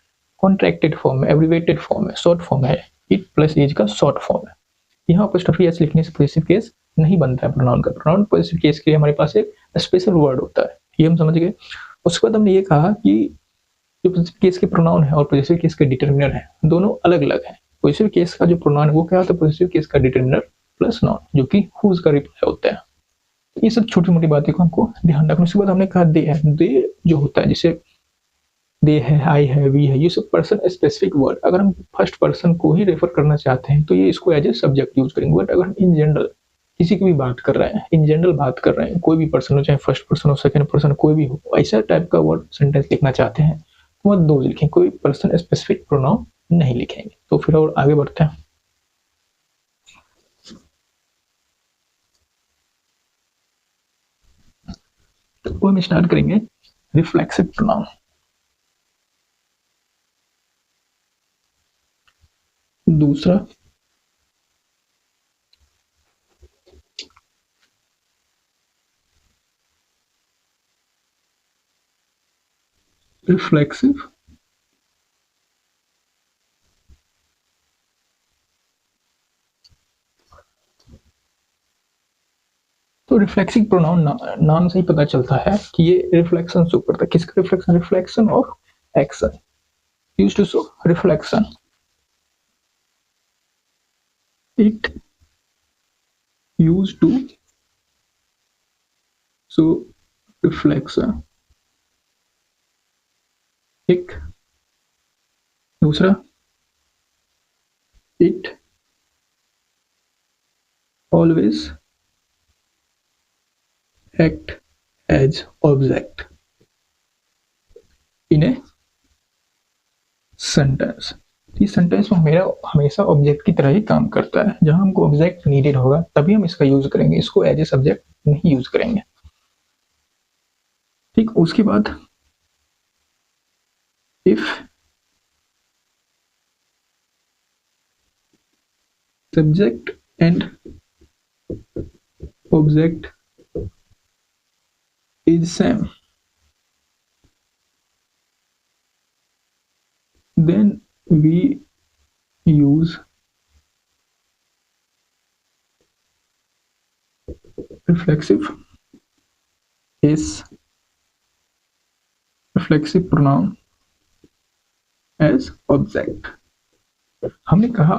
कॉन्ट्रैक्टेड फॉर्म है, एब्रिवेटेड फॉर्म है, शॉर्ट फॉर्म है, इट प्लस एज का शॉर्ट फॉर्म है। यहाँ अपोस्ट्रोफी एस लिखने से पॉजेसिव केस नहीं बनता है प्रोनाउन का। प्रोनाउन पॉजेसिव केस के लिए हमारे पास एक स्पेशल वर्ड होता है, ये हम समझ गए। उसके बाद हमने ये कहा कि जो पॉजिटिव केस के प्रोनाउन है और पॉजिटिव केस के डिटर्मिनर है, दोनों अलग अलग है। पॉजिटिव केस का जो प्रोनाउन है वो क्या होता है, पॉजिटिव केस का डिटर्मिनर प्लस नाउन, जो कि हुज का रिप्लाई होता है। ये सब छोटी मोटी बातें को हमको ध्यान रखना। उसके बाद हमने कहा दे है, दे जो होता है, जैसे दे है, आई है, वी है, ये सब पर्सन स्पेसिफिक वर्ड, अगर हम फर्स्ट पर्सन को ही रेफर करना चाहते हैं तो ये इसको एज ए सब्जेक्ट यूज करेंगे। बट अगर हम इन जनरल किसी की भी बात कर रहे हैं, इन जनरल बात कर रहे हैं, कोई भी पर्सन हो, चाहे फर्स्ट पर्सन हो, सेकंड पर्सन, कोई भी हो, ऐसा टाइप का वर्ड सेंटेंस लिखना चाहते हैं तो वह दो लिखें, कोई पर्सन स्पेसिफिक प्रोनाउन नहीं लिखेंगे। तो फिर और आगे बढ़ते हैं, तो वो हम स्टार्ट करेंगे रिफ्लेक्सिव प्रोनाउन। दूसरा रिफ्लेक्सिव तो रिफ्लेक्सिव प्रोनाउन नाम से ही पता चलता है कि ये रिफ्लेक्शन शो करता है। किसका reflection, reflection of action, use to show reflection, it use to show reflection, एक। दूसरा it always act as object in a sentence. इस सेंटेंस में मेरा हमेशा ऑब्जेक्ट की तरह ही काम करता है, जहां हमको ऑब्जेक्ट नीडेड होगा तभी हम इसका यूज करेंगे, इसको एज ए सब्जेक्ट नहीं यूज करेंगे, ठीक। उसके बाद if subject and object is same, then we use reflexive pronoun as object। हमने कहा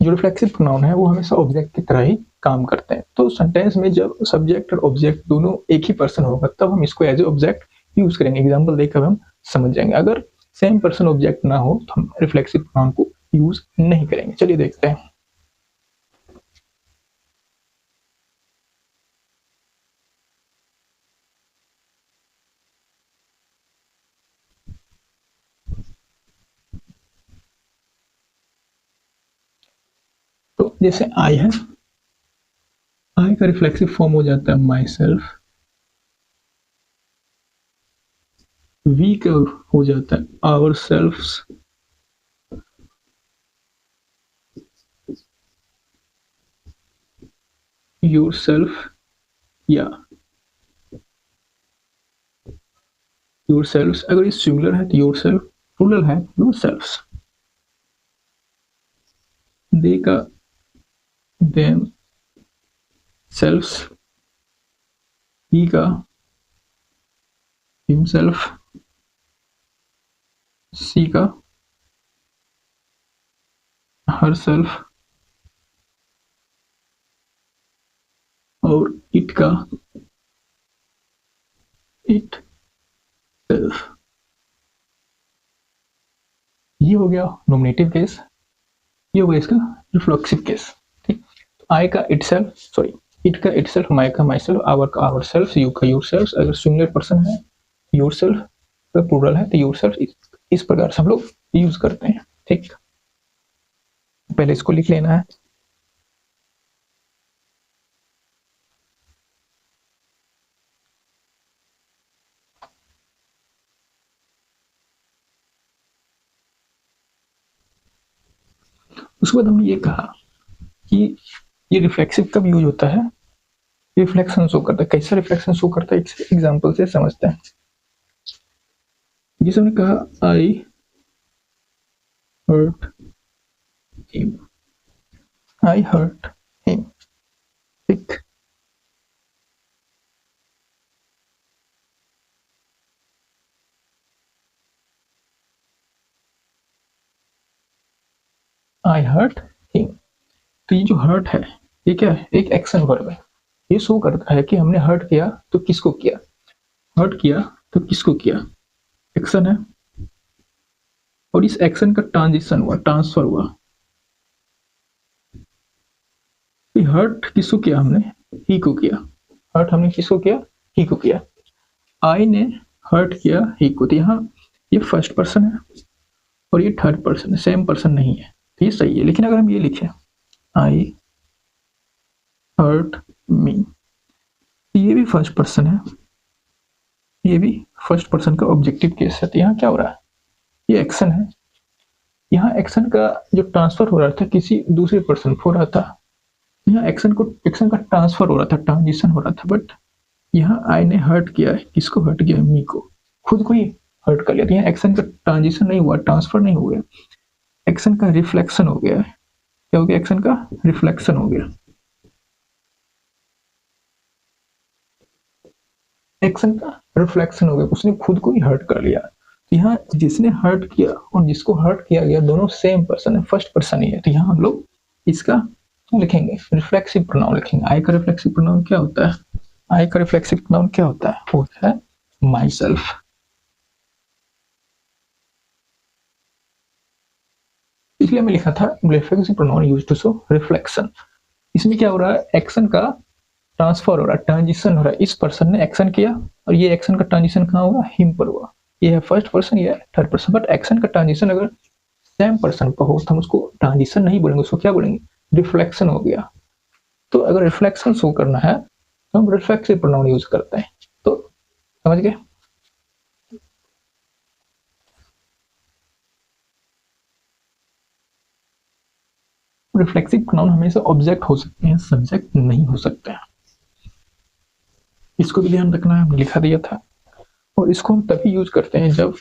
जो रिफ्लेक्सिव प्रोनाउन है वो हमेशा ऑब्जेक्ट की तरह ही काम करते हैं। तो सेंटेंस में जब सब्जेक्ट और ऑब्जेक्ट दोनों एक ही पर्सन होगा तब हम इसको एज ए ऑब्जेक्ट यूज करेंगे। एग्जांपल देखकर हम समझ जाएंगे। अगर सेम पर्सन ऑब्जेक्ट ना हो तो हम रिफ्लेक्सिव प्रोनाउन को यूज नहीं करेंगे। चलिए देखते हैं। तो जैसे आई है, आई का रिफ्लेक्सिव फॉर्म हो जाता है माई सेल्फ, वी का हो जाता है आवर सेल्फ्स, योर सेल्फ या योर सेल्फ्स। अगर ये सिंगुलर है तो योर सेल्फ, प्लूरल है योर सेल्फ्स। दे का देम सेल्फ्स, ही का हिमसेल्फ, सी का हर सेल्फ और इट का इट सेल्फ। ये हो गया नॉमिनेटिव केस, ये हो गया इसका रिफ्लेक्सिव केस। ठीक, तो आई का इटसेल्फ, सॉरी इट का इटसेल्फ, माई का माई सेल्फ, आवर का आवर सेल्फ, यू का योर सेल्फ। अगर सिंगुलर पर्सन है योर सेल्फ, अगर प्लूरल है तो योर सेल्फ। इस प्रकार से हम लोग यूज करते हैं। ठीक, पहले इसको लिख लेना है। उसके बाद हमने ये कहा कि ये रिफ्लेक्सिव कब यूज होता है, रिफ्लेक्शन शो करता है। कैसा रिफ्लेक्शन शो करता है एग्जांपल से समझते हैं। जैसे हमने कहा आई हर्ट हिम, आई हर्ट हिम। ठीक, आई हर्ट हिम। तो ये जो हर्ट है ये क्या है, एक एक्शन वर्ब है। ये शो करता है कि हमने हर्ट किया तो किसको किया, हर्ट किया तो किसको किया, एक्शन है। और इस एक्शन का ट्रांजिशन हुआ, ट्रांसफर हुआ। हर्ट किसको किया हमने, ही को किया। हर्ट हमने किसको किया, ही को किया। आई ने हर्ट किया ही को। तो यहाँ ये फर्स्ट पर्सन है और ये थर्ड पर्सन है, सेम पर्सन नहीं है। तो ये सही है। लेकिन अगर हम ये लिखें आई हर्ट मी, ये भी फर्स्ट पर्सन है, ये भी फर्स्ट पर्सन का ऑब्जेक्टिव केस है। तो यहाँ क्या हो रहा है, ये एक्शन है। यहाँ एक्शन का जो ट्रांसफर हो रहा था किसी दूसरे पर्सन को हो रहा था। यहाँ एक्शन का ट्रांसफर हो रहा था, ट्रांजिशन हो रहा था। बट यहाँ आई ने हर्ट किया है, किसको हर्ट किया है, मी को, खुद को ही हर्ट कर लिया। तो यहाँ एक्शन का ट्रांजिशन नहीं हुआ, ट्रांसफर नहीं हो गया, एक्शन का रिफ्लेक्शन हो गया है। क्या हो गया, एक्शन का रिफ्लेक्शन हो गया। एक्शन का रिफ्लेक्शन हो गया, उसने खुद को ही हर्ट कर लिया। तो यहाँ जिसने हर्ट किया और जिसको हर्ट किया गया दोनों सेम पर्सन है, फर्स्ट पर्सन ही है। तो यहाँ हम लोग इसका लिखेंगे, रिफ्लेक्सिव प्रोनाउन लिखेंगे। आई का रिफ्लेक्सिव प्रोनाउन क्या होता है, आई का रिफ्लेक्सिव प्रोनाउन क्या होता है, वो है माई सेल्फ। इसलिए मैं लिखा था reflexive pronoun used to show reflection. इसमें क्या हो रहा है, एक्शन का ट्रांसफर हो रहा है, ट्रांजिशन हो रहा है। इस पर्सन ने एक्शन किया और ये एक्शन का ट्रांजिशन कहाँ हुआ, हिम पर हुआ। ये है फर्स्ट पर्सन, ये है थर्ड पर्सन। बट एक्शन का ट्रांजिशन अगर सेम पर्सन पर हो तो हम उसको ट्रांजिशन नहीं बोलेंगे, उसको क्या बोलेंगे, रिफ्लेक्शन हो गया। तो अगर रिफ्लेक्शन शो करना है तो हम रिफ्लेक्सिव प्रोनाउन यूज करते हैं। तो समझ गए। रिफ्लेक्सिव प्रोनाउन हमेशा ऑब्जेक्ट हो सकते हैं, सब्जेक्ट नहीं हो सकते हैं। इसको भी ध्यान रखना है, हमने लिखा दिया था। और इसको हम तभी यूज करते हैं जब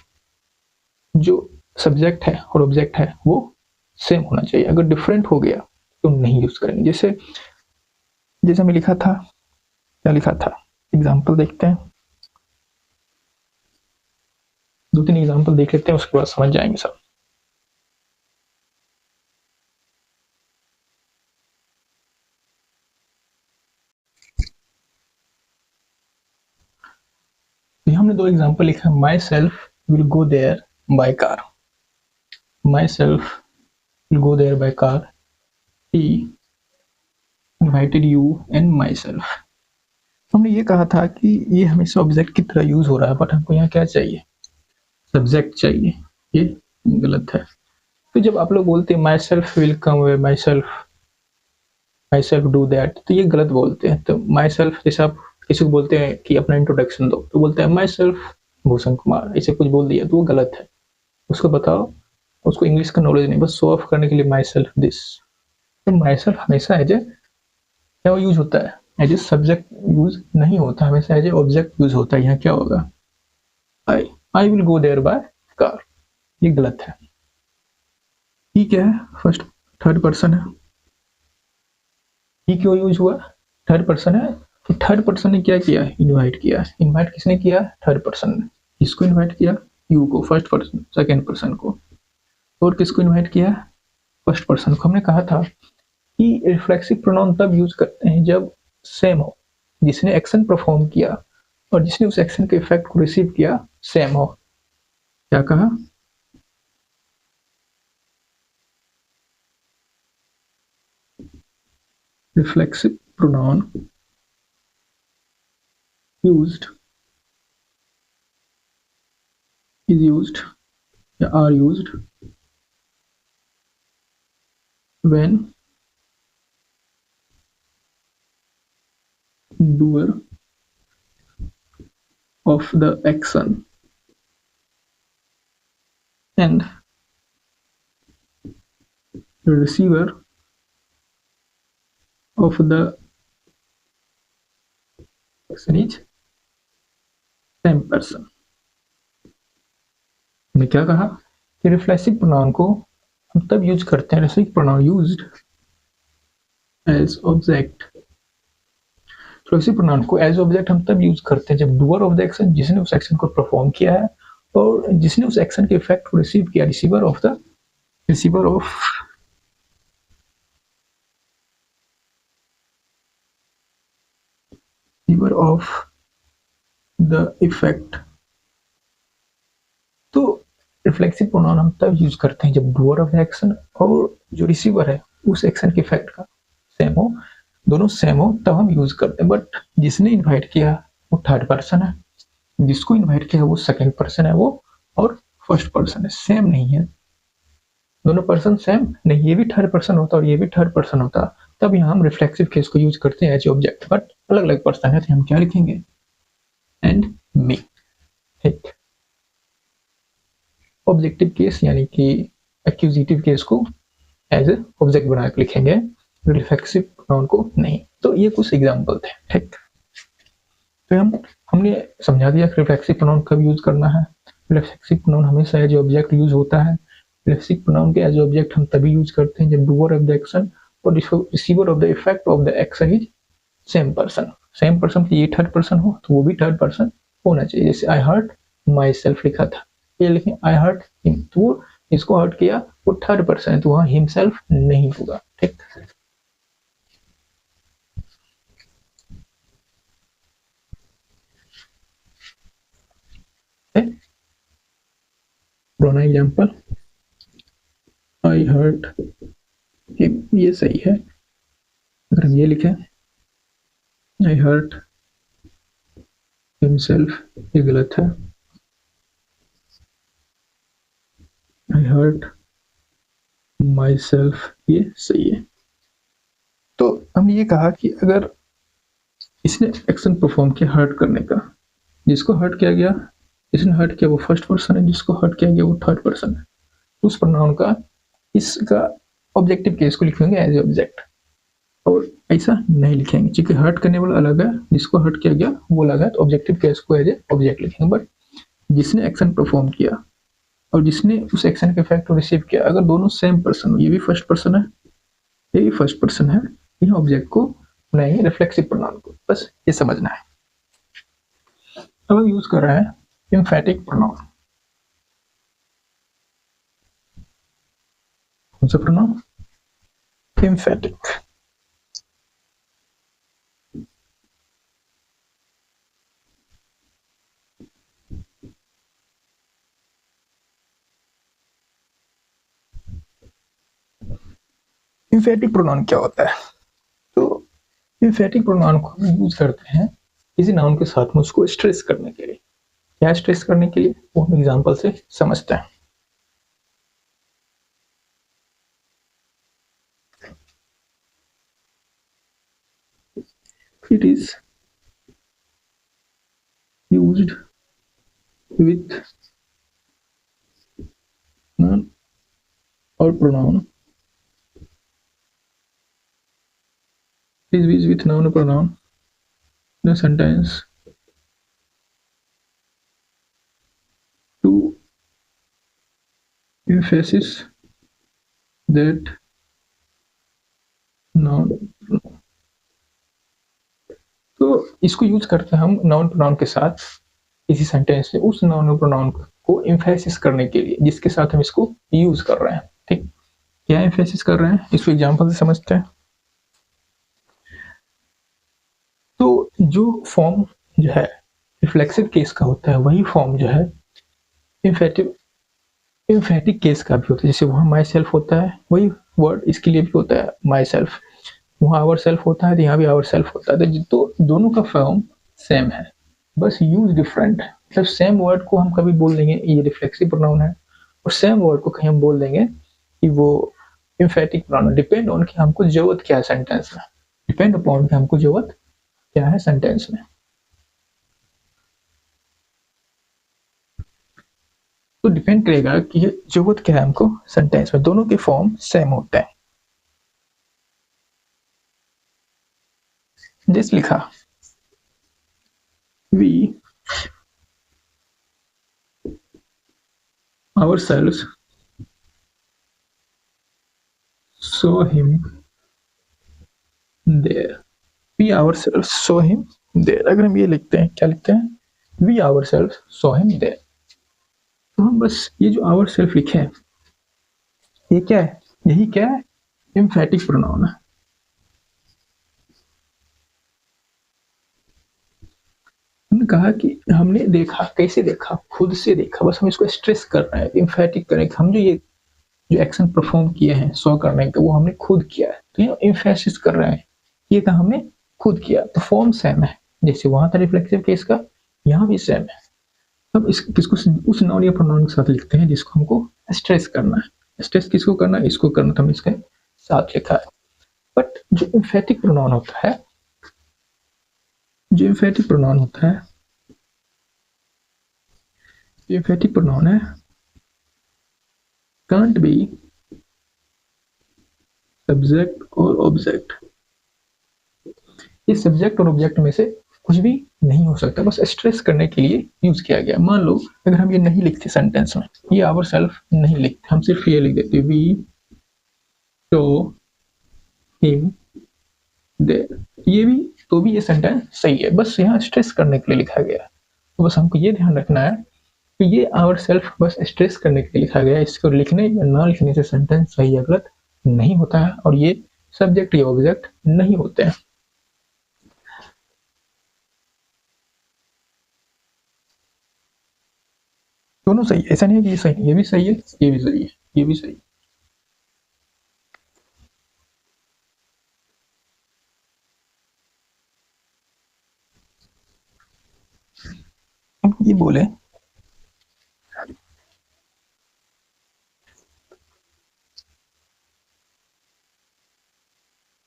जो सब्जेक्ट है और ऑब्जेक्ट है वो सेम होना चाहिए। अगर डिफरेंट हो गया तो नहीं यूज करेंगे। जैसे जैसे मैं लिखा था, क्या लिखा था, एग्जाम्पल देखते हैं, 2-3 एग्जाम्पल देख लेते हैं, उसके बाद समझ जाएंगे सब। तो हमने 2 एग्जाम्पल लिखा है, myself will go there by car, myself will go there by car, he invited you and myself. हमने ये कहा था कि ये हमेशा ऑब्जेक्ट की तरह यूज हो रहा है, बट हमको यहाँ क्या चाहिए, सब्जेक्ट चाहिए। ये गलत है। तो जब आप लोग बोलते हैं my self will come way, my self do that, तो ये गलत बोलते हैं। तो माई सेल्फ, जैसे आप किसी को बोलते हैं कि अपना इंट्रोडक्शन दो, तो बोलते हैं माई सेल्फ भूषण कुमार, ऐसे कुछ बोल दिया तो वो गलत है। उसको बताओ, उसको इंग्लिश का नॉलेज नहीं, बस शो ऑफ करने के लिए माई सेल्फ दिस। तो माई सेल्फ हमेशा एज ए क्या यूज होता है, एज ए सब्जेक्ट यूज नहीं होता, हमेशा एज ए ऑब्जेक्ट यूज होता है। यहाँ क्या होगा, I I will go there by car, ये गलत है। ही क्या है, फर्स्ट थर्ड पर्सन है। ही क्यों यूज हुआ, थर्ड पर्सन है। तो थर्ड पर्सन ने क्या किया, इनवाइट किया। इनवाइट किसने किया, थर्ड पर्सन ने। किसको इनवाइट किया, यू को, फर्स्ट पर्सन, सेकेंड पर्सन को। और किसको इनवाइट किया, फर्स्ट पर्सन को। हमने कहा था कि रिफ्लेक्सिव प्रोनाउन तब यूज करते हैं जब सेम हो, जिसने एक्शन परफॉर्म किया और जिसने उस एक्शन के इफेक्ट को रिसीव किया सेम हो। क्या कहा, reflexive pronoun used is used या are used when doer of the action and the receiver of the action is same person। हमने क्या कहा कि रिफ्लेक्सिव प्रोनाउन को हम तब यूज करते हैं, reflexive pronoun used as object, reflexive pronoun को एज ऑब्जेक्ट हम तब यूज करते हैं जब डूअर ऑफ द एक्शन, जिसने उस एक्शन को परफॉर्म किया है और जिसने उस एक्शन के इफेक्ट को रिसीव किया, रिसीवर ऑफ द इफेक्ट। तो रिफ्लेक्सिव प्रोनाउन हम तब यूज करते हैं जब डूअर ऑफ एक्शन और जो रिसीवर है उस एक्शन के इफेक्ट का सेम हो, दोनों सेम हो, तब हम यूज करते हैं। बट जिसने इन्वाइट किया वो थर्ड पर्सन है, जिसको इन्वाइट किया वो सेकेंड पर्सन है, वो और फर्स्ट पर्सन है, सेम नहीं है। दोनों पर्सन सेम नहीं, ये भी थर्ड पर्सन होता और ये भी थर्ड पर्सन होता, तब यहाँ हम रिफ्लेक्सिव केस को यूज करते हैं एज ऑब्जेक्ट। बट अलग अलग पर्सन है तो हम क्या लिखेंगे, एंड मी। ठीक, ऑब्जेक्टिव केस यानी कि एक्यूजिटिव केस को एज ए ऑब्जेक्ट बना के लिखेंगे, रिफ्लेक्सिव प्रोनाउन को नहीं। तो ये कुछ एग्जांपल थे। ठीक, तो हमने समझा दिया कि रिफ्लेक्सिव प्रोनाउन कब यूज करना है। रिफ्लेक्सिव प्रोनाउन हमेशा एज ऑब्जेक्ट यूज होता है। रिफ्लेक्सिव प्रोनाउन के एज ऑब्जेक्ट हम तभी यूज करते हैं जब डूअर ऑफ द एक्शन और receiver of the effect of the action is same person. Same person ये थर्ड पर्सन हो तो वो भी थर्ड पर्सन होना चाहिए। जैसे आई हर्ट माई सेल्फ लिखा था, ये लिखें आई हर्ट हिम, तो इसको हर्ट किया वो थर्ड पर्सन है, तो वहां हिमसेल्फ नहीं होगा। ठीक, पुराना एग्जांपल, आई हर्ट हिम, ये सही है। अगर हम ये लिखें आई हर्ट हिमसेल्फ, ये गलत है। आई हर्ट माई सेल्फ, ये सही है। तो हमने ये कहा कि अगर इसने एक्शन परफॉर्म किया हर्ट करने का, जिसको हर्ट किया गया, जिसने हर्ट किया वो फर्स्ट पर्सन है, जिसको हर्ट किया गया वो थर्ड पर्सन है, उस प्रोनाउन का इसका ऑब्जेक्टिव केस को लिखेंगे एज ऑब्जेक्ट, और ऐसा नहीं लिखेंगे क्योंकि हर्ट करने वाला अलग है, जिसको हर्ट किया गया वो अलग है, तो ऑब्जेक्टिव केस को एज ऑब्जेक्ट लिखेंगे। बट जिसने एक्शन परफॉर्म किया और जिसने उस एक्शन के इफेक्ट को रिसीव किया, अगर दोनों सेम पर्सन हो, ये भी फर्स्ट पर्सन है, ये भी फर्स्ट पर्सन है, इन ऑब्जेक्ट को बनाएंगे रिफ्लेक्सिव प्रोनाउन को, बस ये समझना है। अब हम यूज कर रहे हैं एम्फेटिक प्रोनाउन। कौन सा प्रोनाउन? एम्फेटिक। एम्फेटिक प्रोनाउन क्या होता है? तो एम्फेटिक प्रोनाउन को हम यूज करते हैं किसी नाउन के साथ में उसको स्ट्रेस करने के लिए। क्या स्ट्रेस करने के लिए, वो हम एग्जांपल से समझते हैं। It is used with noun or pronoun. It is used with noun or pronoun in a sentence to emphasize that noun. तो इसको यूज करते हैं हम नाउन प्रोनाउन के साथ किसी सेंटेंस में उस नाउन और प्रोनाउन को एम्फेसिस करने के लिए जिसके साथ हम इसको यूज कर रहे हैं। ठीक, क्या एम्फेसिस कर रहे हैं, इसको एग्जांपल से समझते हैं। तो जो फॉर्म जो है रिफ्लेक्सिव केस का होता है, वही फॉर्म जो है एम्फेटिक केस का भी होता है। जैसे वहां माई सेल्फ होता है, वही वर्ड इसके लिए भी होता है माई सेल्फ। वहां आवर सेल्फ होता है तो यहाँ भी आवर सेल्फ होता है। तो दोनों का फॉर्म सेम है, बस यूज डिफरेंट है। मतलब सेम वर्ड को हम कभी बोल देंगे ये रिफ्लेक्सिव प्रोनाउन है, और सेम वर्ड को कहीं हम बोल देंगे कि वो एम्फेटिक प्रोनाउन। डिपेंड ऑन कि हमको जरूरत क्या है सेंटेंस में, डिपेंड अपॉन कि हमको जरूरत क्या है सेंटेंस में। तो डिपेंड करेगा कि जरूरत क्या है हमको सेंटेंस में। दोनों के फॉर्म सेम होते हैं। जैसे लिखा we ourselves saw him there. We ourselves saw him there। अगर हम ये लिखते हैं, क्या लिखते हैं? we ourselves saw him there। तो हम बस ये जो ourself लिखे हैं, ये क्या है? यही क्या है? एम्फेटिक प्रोनाउन है। हमने कहा कि हमने देखा, कैसे देखा? खुद से देखा। बस हम इसको स्ट्रेस कर रहे हैं, एम्फेटिक करें। हम जो एक्शन परफॉर्म किए हैं सो करने का, वो हमने खुद किया है, तो ये एम्फेसिस कर रहे हैं, ये काम हमने खुद किया। तो फॉर्म सेम है, जैसे वहां था रिफ्लेक्सिव केस का, यहाँ भी सेम है। अब किसको उस नाउन या प्रोनाउन के साथ लिखते हैं जिसको हमको स्ट्रेस करना है। स्ट्रेस किसको करना है? इसको करना, तो हम इसके साथ लिखा है। बट जो एम्फेटिक प्रोनाउन होता है, जो एम्फेटिक प्रोनाउन होता है, जो एम्फेटिक प्रोनाउन है can't be सब्जेक्ट और ऑब्जेक्ट। इस सब्जेक्ट और ऑब्जेक्ट में से कुछ भी नहीं हो सकता, बस स्ट्रेस करने के लिए यूज किया गया। मान लो अगर हम ये नहीं लिखते सेंटेंस में, ये आवर सेल्फ नहीं लिखते, हम सिर्फ ये लिख देते वी सो हिम देयर, ये भी तो भी ये सेंटेंस सही है, बस यहाँ स्ट्रेस करने के लिए लिखा गया। तो बस हमको ये ध्यान रखना है कि ये आवर सेल्फ बस स्ट्रेस करने के लिए लिखा गया है। इसको लिखने या ना लिखने से सेंटेंस सही या गलत नहीं होता है, और ये सब्जेक्ट या ऑब्जेक्ट नहीं होते हैं। दोनों सही है, ऐसा नहीं है कि ये सही है, ये भी सही है, ये भी सही है, ये भी सही है। हम ये बोले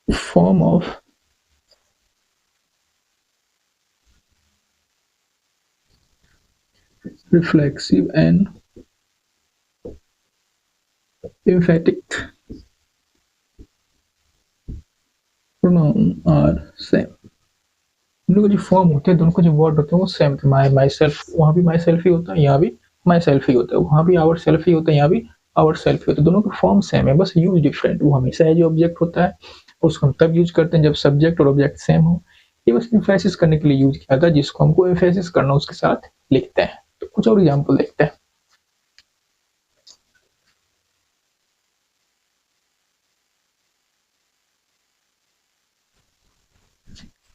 form of reflexive and emphatic pronoun are same। इन लोगों के जो फॉर्म होते हैं, दोनों के जो वर्ड होते हैं वो सेम थे। माई सेल्फ, वहां भी माई सेल्फ ही होता है, यहाँ भी माई सेल्फ ही होता है, वहाँ भी आवर सेल्फ ही होता है, यहाँ भी आवर सेल्फ ही होता है, दोनों का फॉर्म सेम है, बस यूज डिफरेंट। वो हमेशा एज ऑब्जेक्ट होता है, उसको हम तब यूज करते हैं जब सब्जेक्ट और ऑब्जेक्ट सेम हो। ये बस इम्फेसिस करने के लिए यूज किया था, जिसको हमको इम्फेसिस करना उसके साथ लिखते हैं। तो कुछ और एग्जाम्पल देखते हैं।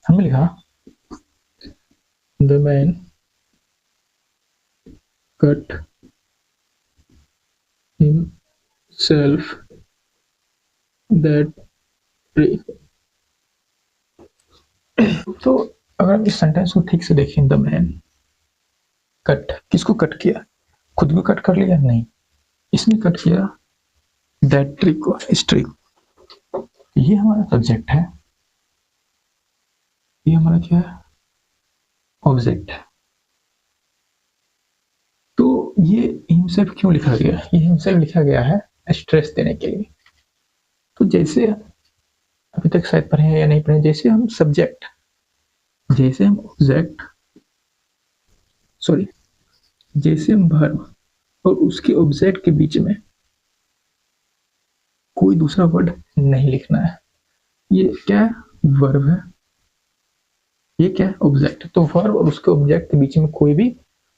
हमने लिखा the man cut himself that tree. तो अगर हम इस सेंटेंस को ठीक से देखें, द मैन कट, किसको कट किया? खुद को कट कर लिया? नहीं, इसने कट किया दैट ट्री को, इस ट्री को। ये हमारा सब्जेक्ट है, ये हमारा क्या है? ऑब्जेक्ट है। तो ये हिमसेल्फ क्यों लिखा गया? ये हिमसेल्फ लिखा गया है स्ट्रेस देने के लिए। तो जैसे अभी तक शायद पढ़े हैं या नहीं पढ़े, जैसे हम सब्जेक्ट, जैसे हम ऑब्जेक्ट, सॉरी, जैसे हम वर्ब और उसके ऑब्जेक्ट के बीच में कोई दूसरा वर्ड नहीं लिखना है। ये क्या है? वर्ब है, ये क्या है? ऑब्जेक्ट। तो वर्ब और उसके ऑब्जेक्ट के बीच में कोई भी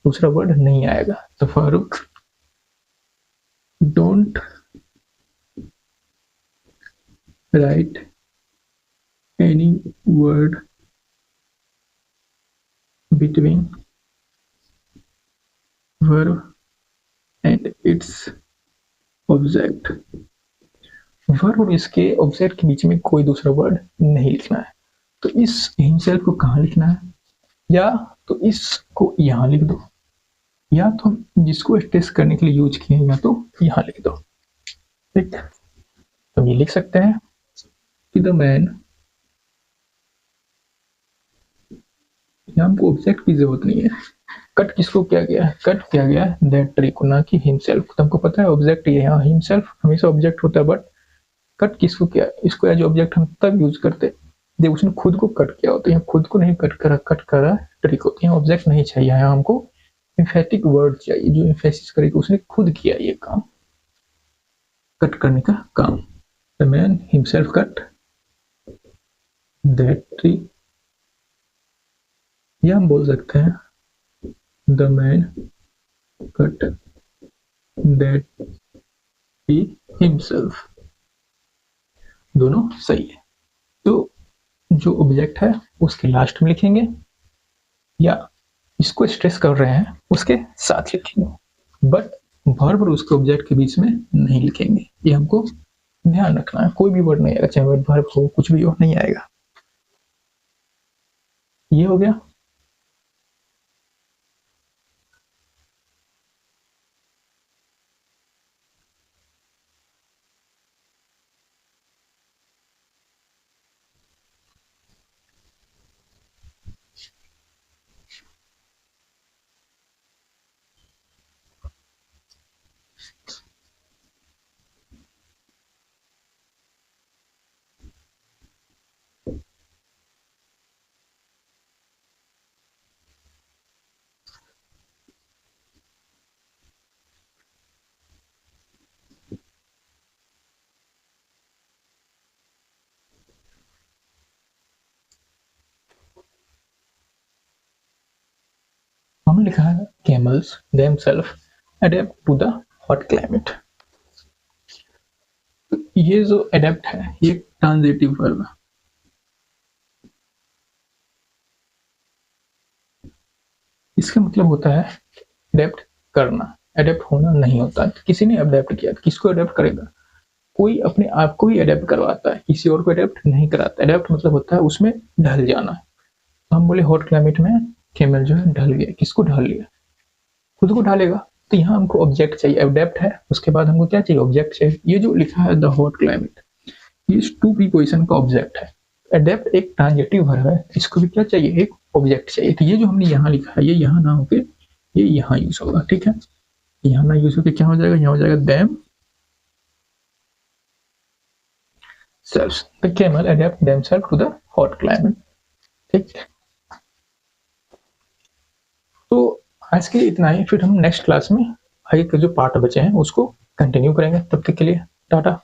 दूसरा वर्ड नहीं आएगा। तो verb don't write any word between verb and its object. Verb और इसके ऑब्जेक्ट के बीच में कोई दूसरा वर्ड नहीं लिखना है। तो इस हिमसेल्फ को कहाँ लिखना है? या तो इसको यहाँ लिख दो, या तो जिसको स्ट्रेस करने के लिए यूज किए या तो यहाँ लिख दो। ठीक, तो ये लिख सकते हैं कि द मैन, यहाँ हमको ऑब्जेक्ट की जरूरत नहीं है। कट किसको किया गया है? कट किया गया है दैट ट्री को, ना कि हिमसेल्फ। तो हमको पता है ऑब्जेक्ट ये है, यहाँ हिमसेल्फ हमेशा ऑब्जेक्ट होता है, बट कट किसको किया? इसको एज ऑब्जेक्ट हम तब यूज करते जब उसने खुद को कट किया हो। तो यहाँ खुद को नहीं कट करा, कट करा ट्री को। तो यहाँ ऑब्जेक्ट नहीं चाहिए, यहाँ हमको इम्फेटिक वर्ड चाहिए जो इम्फेसिस करेगा उसने खुद किया ये काम, कट करने का काम। The man himself cut that tree, या हम बोल सकते हैं the man cut that tree himself. दोनों सही है। तो जो ऑब्जेक्ट है उसके लास्ट में लिखेंगे, या इसको स्ट्रेस कर रहे हैं उसके साथ लिखेंगे, बट वर्ब और उसके ऑब्जेक्ट के बीच में नहीं लिखेंगे। ये हमको ध्यान रखना है। कोई भी वर्ड नहीं आएगा, चाहे वर्ब हो, कुछ भी हो, नहीं आएगा। ये हो गया। हमने लिखा है camels themselves adapt to the hot climate। ये जो adapt है ये ट्रांजिटिव वर्ब है। इसका मतलब होता है अडेप्ट करना, अडेप्ट होना नहीं होता। किसी ने अडेप्ट किया, किसको अडेप्ट करेगा? कोई अपने आप को ही अडेप्ट करवाता है, किसी और को अडेप्ट नहीं कराता। अडेप्ट मतलब होता है उसमें ढल जाना। तो हम बोले हॉट क्लाइमेट में कैमल जो है ढल गया। किसको ढल लिया? खुद को ढालेगा। तो यहाँ हमको ऑब्जेक्ट चाहिए, अडेप्ट है, उसके बाद हमको क्या चाहिए? ऑब्जेक्ट चाहिए। ये जो लिखा है द हॉट क्लाइमेट, ये टू प्रीपोजिशन का ऑब्जेक्ट है। अडेप्ट एक ट्रांजिटिव वर्ब है, इसको भी क्या चाहिए? एक ऑब्जेक्ट चाहिए। तो ये जो हमने यहाँ लिखा है ये यहाँ ना होके ये यहाँ यूज होगा। ठीक है, यहाँ ना यूज होके क्या हो जाएगा? यहाँ हो जाएगा themselves. The camel adept themself to the hot climate. ठीक, तो आज के लिए इतना ही, फिर हम नेक्स्ट क्लास में आगे के जो पार्ट बचे हैं उसको कंटिन्यू करेंगे। तब तक के लिए टाटा।